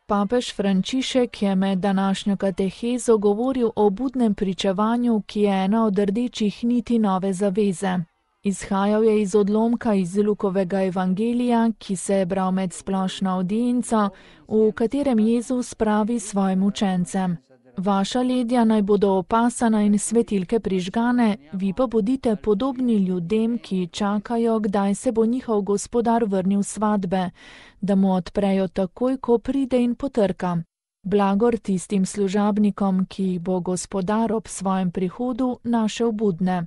Papež Frančišek je med današnjo katehezo govoril o budnem pričevanju, ki je ena od rdečih niti nove zaveze. Izhajal je iz odlomka iz Lukovega evangelija, ki se je bral med splošno avdienco, v katerem Jezus pravi svojim učencem: Vaša ledja naj bodo opasana in svetilke prižgane, vi pa bodite podobni ljudem, ki čakajo, kdaj se bo njihov gospodar vrnil s svatbe, da mu odprejo takoj, ko pride in potrka. Blagor tistim služabnikom, ki jih bo gospodar ob svojem prihodu našel budne.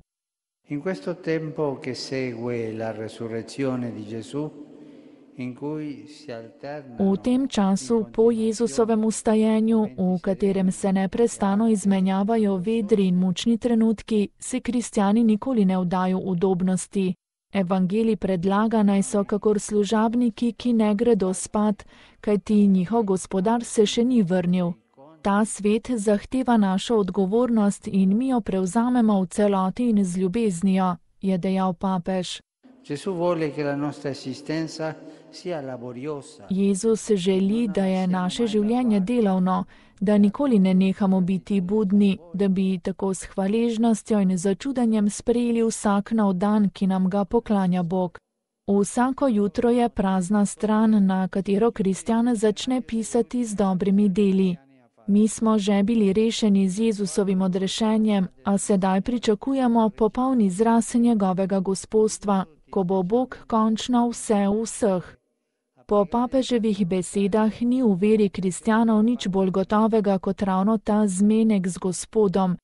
In questo tempo che segue la resurrezione di Gesù, V tem času po Jezusovem vstajenju, v katerem se neprestano izmenjavajo vedri in mučni trenutki, se kristjani nikoli ne vdajo udobnosti. Evangelij predlaga, naj so kakor služabniki, ki ne gredo spat, kajti njihov gospodar se še ni vrnil. Ta svet zahteva našo odgovornost in mi jo prevzamemo v celoti in z ljubeznijo, je dejal papež. Jezus želi, da je naše življenje delavno, da nikoli ne nehamo biti budni, da bi tako s hvaležnostjo in začudenjem sprejeli vsak nov dan, ki nam ga poklanja Bog. Vsako jutro je prazna stran, na katero kristjan začne pisati z dobrimi deli. Mi smo že bili rešeni z Jezusovim odrešenjem, a sedaj pričakujemo popoln izraz njegovega gospodstva, ko bo Bog končno vse v vseh. Po papeževih besedah ni v veri kristjanov nič bolj gotovega kot ravno ta zmenek z Gospodom,